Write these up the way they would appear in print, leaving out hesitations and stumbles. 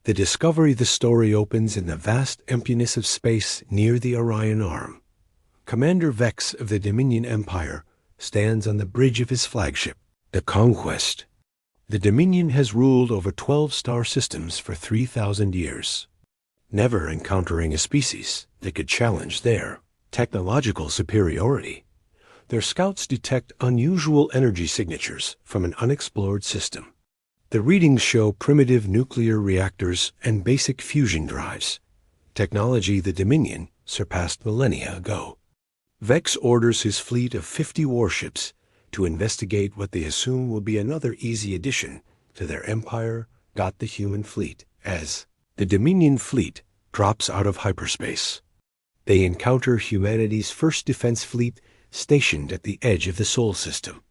The story opens in the vast emptiness of space near the Orion Arm. Commander Vex of the Dominion Empire stands on the bridge of his flagship, the Conquest. The Dominion has ruled over 12 star systems for 3,000 years, never encountering a species that could challenge their technological superiority. Their scouts detect unusual energy signatures from an unexplored system. The readings show primitive nuclear reactors and basic fusion drives, technology the Dominion surpassed millennia ago. Vex orders his fleet of 50 warships to investigate what they assume will be another easy addition to their Empire Got the Human fleet as the Dominion fleet drops out of hyperspace. They encounter humanity's first defense fleet stationed at the edge of the Sol system.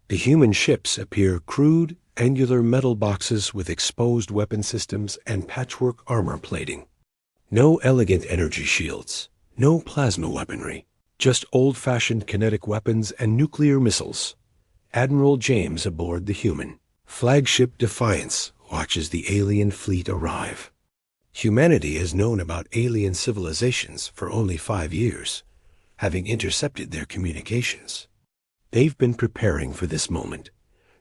The human ships appear crude, angular metal boxes with exposed weapon systems and patchwork armor plating. No elegant energy shields, no plasma weaponry, just old-fashioned kinetic weapons and nuclear missiles. Admiral James aboard the human flagship Defiance watches the alien fleet arrive. Humanity has known about alien civilizations for only 5 years, having intercepted their communications. They've been preparing for this moment,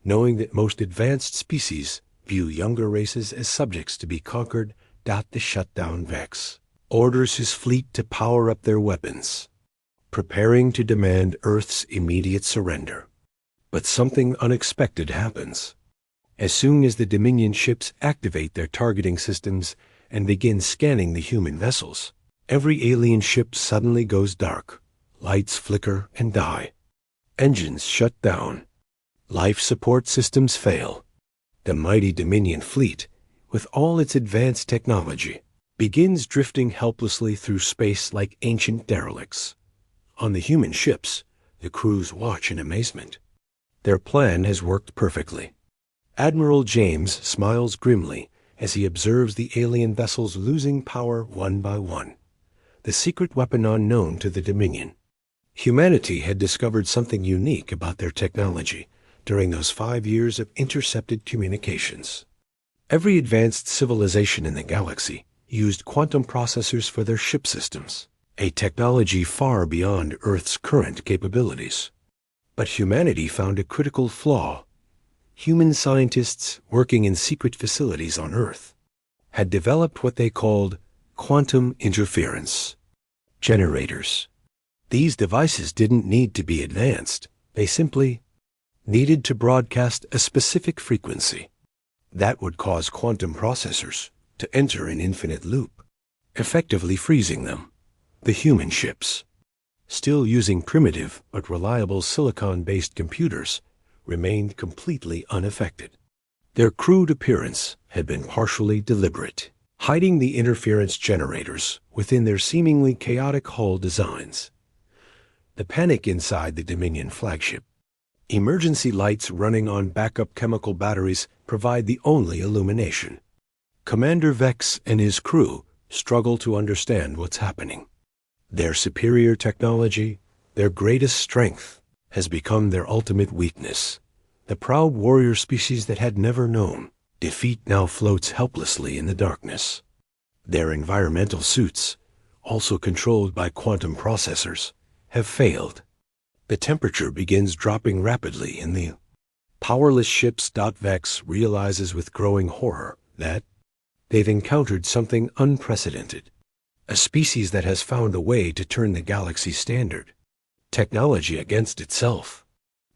knowing that most advanced species view younger races as subjects to be conquered. The shutdown Vex orders his fleet to power up their weapons, preparing to demand Earth's immediate surrender. But something unexpected happens. As soon as the Dominion ships activate their targeting systems and begin scanning the human vessels, every alien ship suddenly goes dark. Lights flicker and die. Engines shut down. Life support systems fail. The mighty Dominion fleet, with all its advanced technology, begins drifting helplessly through space like ancient derelicts. On the human ships, the crews watch in amazement. Their plan has worked perfectly. Admiral James smiles grimly as he observes the alien vessels losing power one by one, the secret weapon unknown to the Dominion. Humanity had discovered something unique about their technology during those 5 years of intercepted communications. Every advanced civilization in the galaxy used quantum processors for their ship systems, a technology far beyond Earth's current capabilities. But humanity found a critical flaw. Human scientists working in secret facilities on Earth had developed what they called quantum interference generators. These devices didn't need to be advanced. They simply needed to broadcast a specific frequency. That would cause quantum processors to enter an infinite loop, effectively freezing them. The human ships, still using primitive but reliable silicon-based computers, remained completely unaffected. Their crude appearance had been partially deliberate, hiding the interference generators within their seemingly chaotic hull designs. The panic inside the Dominion flagship. Emergency lights running on backup chemical batteries provide the only illumination. Commander Vex and his crew struggle to understand what's happening. Their superior technology, their greatest strength, has become their ultimate weakness. The proud warrior species that had never known defeat now floats helplessly in the darkness. Their environmental suits, also controlled by quantum processors, have failed. The temperature begins dropping rapidly in the powerless ships. Vex realizes with growing horror that they've encountered something unprecedented, a species that has found a way to turn the galaxy's standard technology against itself.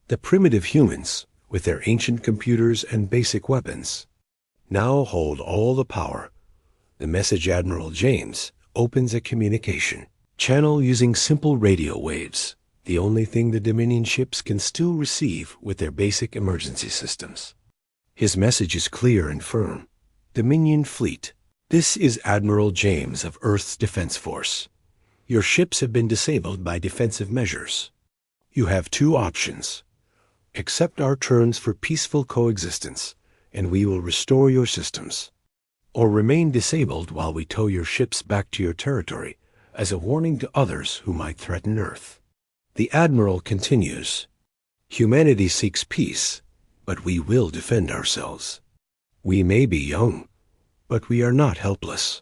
The primitive humans, with their ancient computers and basic weapons, now hold all the power. The message Admiral James opens a communication channel using simple radio waves, the only thing the Dominion ships can still receive with their basic emergency systems. His message is clear and firm. Dominion Fleet, this is Admiral James of Earth's Defense Force. Your ships have been disabled by defensive measures. You have 2 options. Accept our terms for peaceful coexistence, and we will restore your systems. Or remain disabled while we tow your ships back to your territory as a warning to others who might threaten Earth. The Admiral continues, humanity seeks peace, but we will defend ourselves. We may be young, But we are not helpless.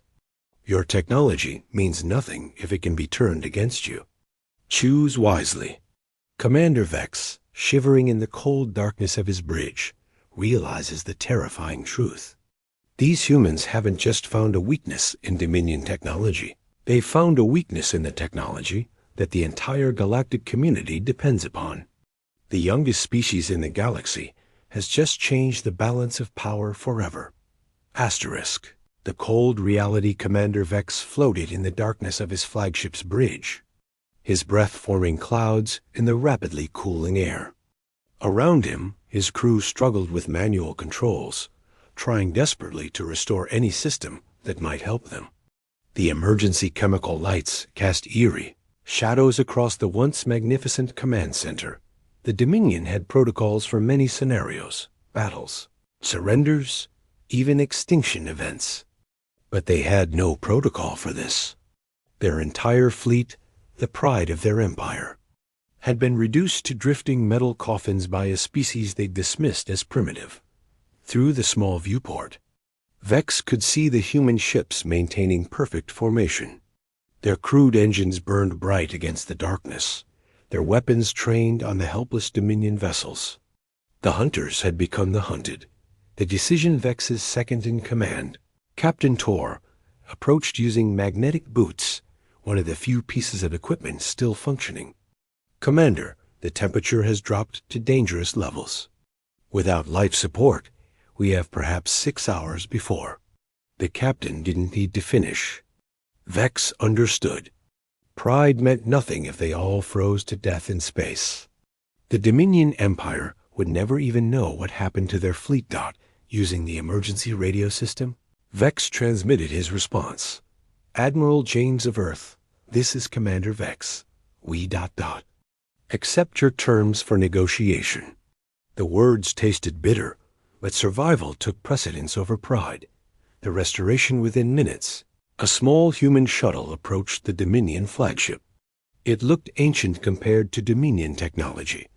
Your technology means nothing if it can be turned against you. Choose wisely. Commander Vex, shivering in the cold darkness of his bridge, realizes the terrifying truth. These humans haven't just found a weakness in Dominion technology. They've found a weakness in the technology that the entire galactic community depends upon. The youngest species in the galaxy has just changed the balance of power forever. Asterisk. The cold reality Commander Vex floated in the darkness of his flagship's bridge, his breath forming clouds in the rapidly cooling air. Around him, his crew struggled with manual controls, trying desperately to restore any system that might help them. The emergency chemical lights cast eerie shadows across the once magnificent command center. The Dominion had protocols for many scenarios, battles, surrenders, even extinction events. But they had no protocol for this. Their entire fleet, the pride of their empire, had been reduced to drifting metal coffins by a species they dismissed as primitive. Through the small viewport, Vex could see the human ships maintaining perfect formation. Their crude engines burned bright against the darkness, their weapons trained on the helpless Dominion vessels. The hunters had become the hunted. The decision Vex's second-in-command, Captain Tor, approached using magnetic boots, one of the few pieces of equipment still functioning. "Commander, the temperature has dropped to dangerous levels. Without life support, we have perhaps 6 hours before." The captain didn't need to finish. Vex understood. Pride meant nothing if they all froze to death in space. The Dominion Empire would never even know what happened to their fleet dot using the emergency radio system. Vex transmitted his response. "Admiral James of Earth, this is Commander Vex. We ... accept your terms for negotiation." The words tasted bitter, but survival took precedence over pride. The restoration within minutes. A small human shuttle approached the Dominion flagship. It looked ancient compared to Dominion technology.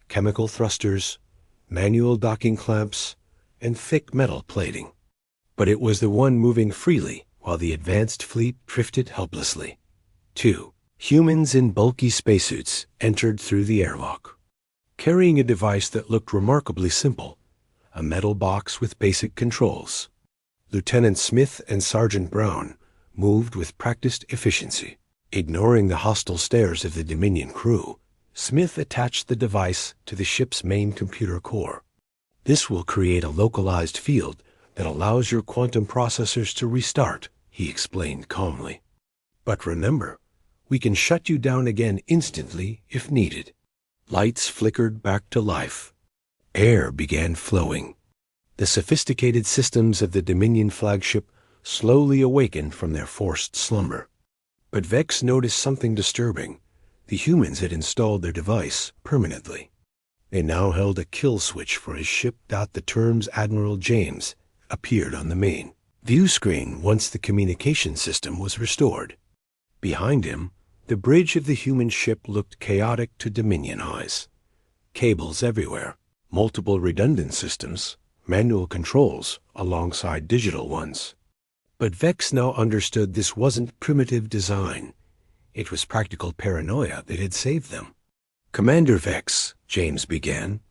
Chemical thrusters, manual docking clamps, and thick metal plating. But it was the one moving freely while the advanced fleet drifted helplessly. 2. Humans in bulky spacesuits entered through the airlock, carrying a device that looked remarkably simple, a metal box with basic controls. Lieutenant Smith and Sergeant Brown moved with practiced efficiency. Ignoring the hostile stares of the Dominion crew, Smith attached the device to the ship's main computer core. "This will create a localized field that allows your quantum processors to restart," he explained calmly. "But remember, we can shut you down again instantly if needed." Lights flickered back to life. Air began flowing. The sophisticated systems of the Dominion flagship slowly awakened from their forced slumber. But Vex noticed something disturbing. The humans had installed their device permanently. They now held a kill switch for his ship. The terms Admiral James appeared on the main view screen once the communication system was restored. Behind him, the bridge of the human ship looked chaotic to Dominion eyes. Cables everywhere, multiple redundant systems, manual controls alongside digital ones. But Vex now understood this wasn't primitive design. It was practical paranoia that had saved them. "Commander Vex," James began,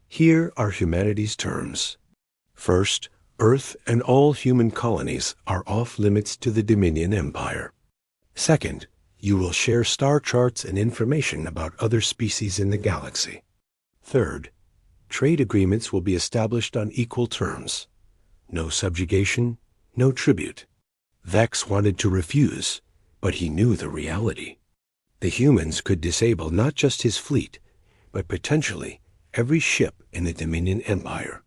"here are humanity's terms. First, Earth and all human colonies are off limits to the Dominion Empire. Second, you will share star charts and information about other species in the galaxy. Third, trade agreements will be established on equal terms. No subjugation, no tribute." Vex wanted to refuse, but he knew the reality. The humans could disable not just his fleet, but potentially every ship in the Dominion Empire.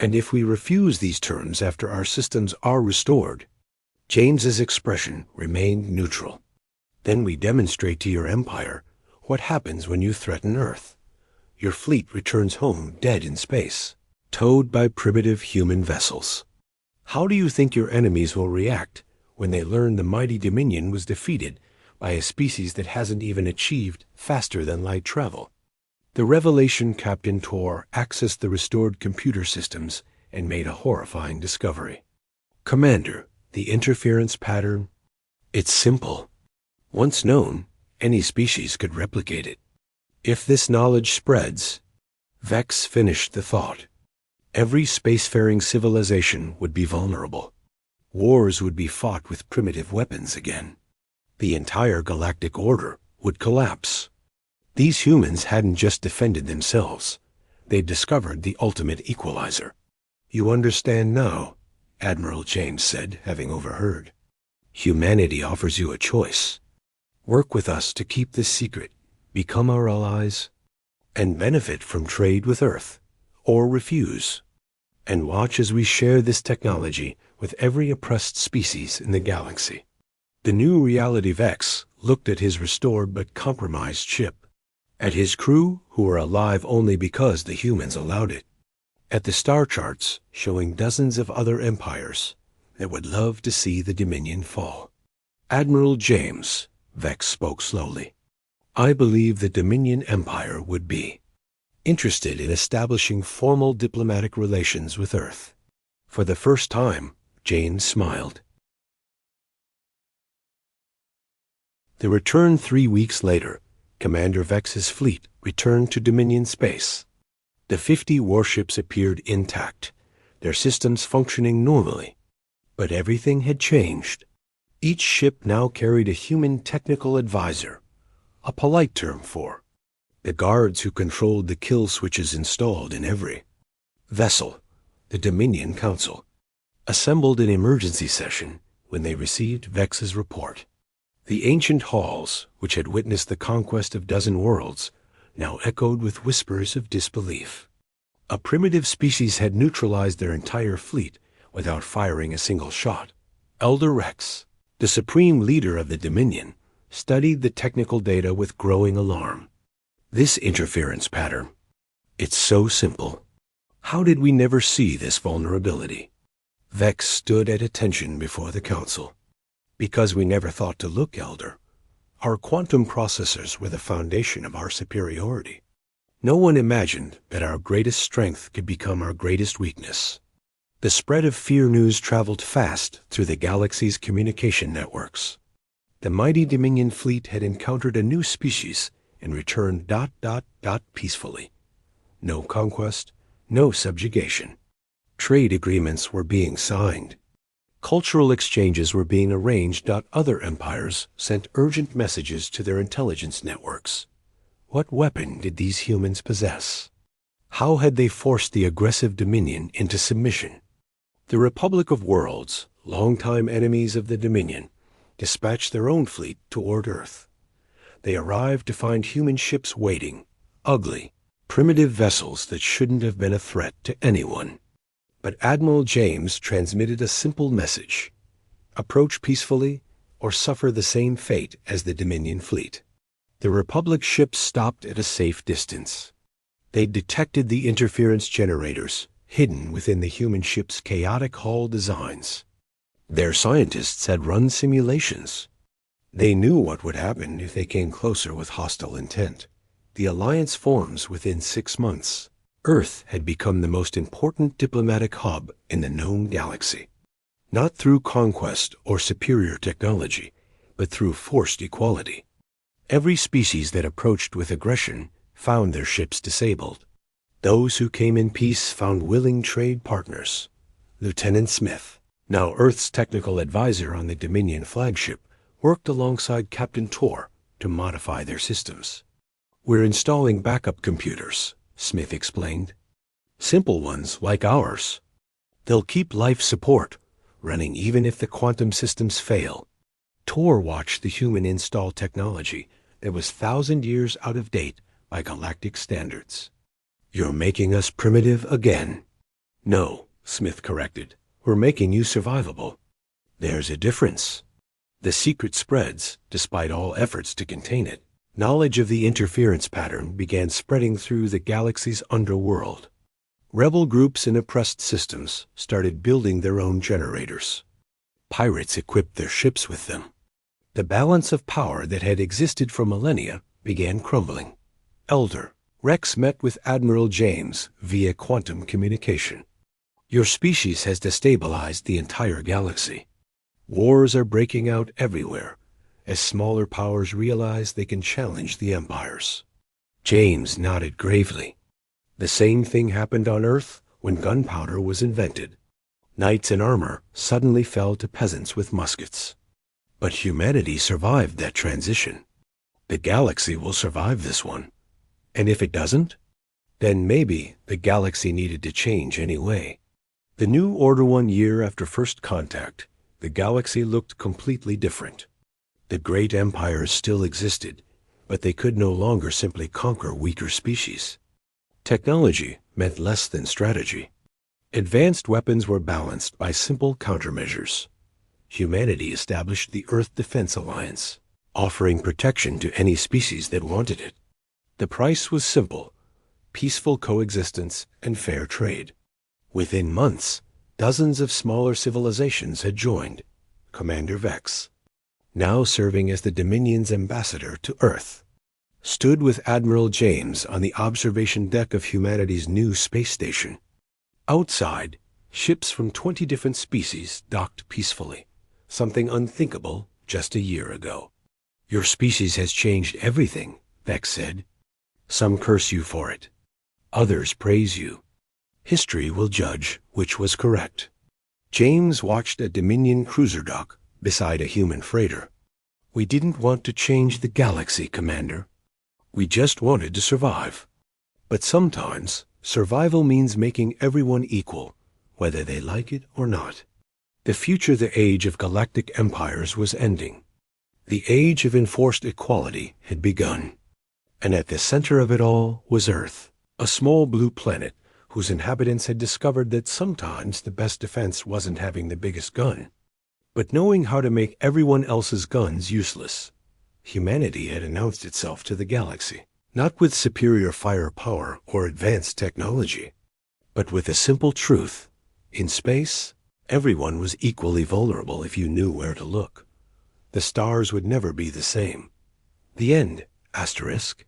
"And if we refuse these terms after our systems are restored," James's expression remained neutral, "then we demonstrate to your empire what happens when you threaten Earth. Your fleet returns home dead in space, towed by primitive human vessels. How do you think your enemies will react when they learn the mighty Dominion was defeated by a species that hasn't even achieved faster than light travel?" The revelation Captain Tor accessed the restored computer systems and made a horrifying discovery. Commander, the interference pattern, it's simple. Once known, any species could replicate it. If this knowledge spreads, Vex finished the thought. Every spacefaring civilization would be vulnerable. Wars would be fought with primitive weapons again. The entire galactic order would collapse. These humans hadn't just defended themselves. They'd discovered the ultimate equalizer. You understand now, Admiral James said, having overheard. Humanity offers you a choice. Work with us to keep this secret, become our allies, and benefit from trade with Earth, or refuse. And watch as we share this technology with every oppressed species in the galaxy. The new reality Vex looked at his restored but compromised ship, at his crew who were alive only because the humans allowed it, at the star charts showing dozens of other empires that would love to see the Dominion fall. Admiral James, Vex spoke slowly, I believe the Dominion Empire would be interested in establishing formal diplomatic relations with Earth. For the first time, James smiled. They returned 3 weeks later. Commander Vex's fleet returned to Dominion space. The 50 warships appeared intact, their systems functioning normally. But everything had changed. Each ship now carried a human technical advisor, a polite term for the guards who controlled the kill switches installed in every vessel. The Dominion Council assembled an emergency session when they received Vex's report. The ancient halls, which had witnessed the conquest of dozen worlds, now echoed with whispers of disbelief. A primitive species had neutralized their entire fleet without firing a single shot. Elder Rex, the supreme leader of the Dominion, studied the technical data with growing alarm. This interference pattern, it's so simple. How did we never see this vulnerability? Vex stood at attention before the council. Because we never thought to look, Elder. Our quantum processors were the foundation of our superiority. No one imagined that our greatest strength could become our greatest weakness. The spread of fear news traveled fast through the galaxy's communication networks. The mighty Dominion fleet had encountered a new species and returned ... peacefully. No conquest, no subjugation. Trade agreements were being signed. Cultural exchanges were being arranged. Other empires sent urgent messages to their intelligence networks. What weapon did these humans possess? How had they forced the aggressive Dominion into submission? The Republic of Worlds, longtime enemies of the Dominion, dispatched their own fleet toward Earth. They arrived to find human ships waiting, ugly, primitive vessels that shouldn't have been a threat to anyone. But Admiral James transmitted a simple message: approach peacefully or suffer the same fate as the Dominion fleet. The Republic ships stopped at a safe distance. They detected the interference generators hidden within the human ship's chaotic hull designs. Their scientists had run simulations. They knew what would happen if they came closer with hostile intent. The alliance forms within 6 months. Earth had become the most important diplomatic hub in the known galaxy. Not through conquest or superior technology, but through forced equality. Every species that approached with aggression found their ships disabled. Those who came in peace found willing trade partners. Lieutenant Smith, now Earth's technical advisor on the Dominion flagship, worked alongside Captain Tor to modify their systems. We're installing backup computers, Smith explained. Simple ones like ours. They'll keep life support running even if the quantum systems fail. Tor watched the human install technology that was 1,000 years out of date by galactic standards. You're making us primitive again. No, Smith corrected. We're making you survivable. There's a difference. The secret spreads, despite all efforts to contain it. Knowledge of the interference pattern began spreading through the galaxy's underworld. Rebel groups in oppressed systems started building their own generators. Pirates equipped their ships with them. The balance of power that had existed for millennia began crumbling. Elder, Rex met with Admiral James via quantum communication. Your species has destabilized the entire galaxy. Wars are breaking out everywhere, as smaller powers realize they can challenge the empires. James nodded gravely. The same thing happened on Earth when gunpowder was invented. Knights in armor suddenly fell to peasants with muskets. But humanity survived that transition. The galaxy will survive this one. And if it doesn't, then maybe the galaxy needed to change anyway. The new Order 1 year after first contact, the galaxy looked completely different. The great empires still existed, but they could no longer simply conquer weaker species. Technology meant less than strategy. Advanced weapons were balanced by simple countermeasures. Humanity established the Earth Defense Alliance, offering protection to any species that wanted it. The price was simple: peaceful coexistence and fair trade. Within months, dozens of smaller civilizations had joined. Commander Vex, now serving as the Dominion's ambassador to Earth, stood with Admiral James on the observation deck of humanity's new space station. Outside, ships from 20 different species docked peacefully, something unthinkable just a year ago. Your species has changed everything, Vex said. Some curse you for it. Others praise you. History will judge which was correct. James watched a Dominion cruiser dock beside a human freighter. We didn't want to change the galaxy, Commander. We just wanted to survive. But sometimes, survival means making everyone equal, whether they like it or not. The future the age of galactic empires was ending. The age of enforced equality had begun. And at the center of it all was Earth, a small blue planet whose inhabitants had discovered that sometimes the best defense wasn't having the biggest gun, but knowing how to make everyone else's guns useless. Humanity had announced itself to the galaxy, not with superior firepower or advanced technology, but with a simple truth: in space, everyone was equally vulnerable if you knew where to look. The stars would never be the same. The end, asterisk.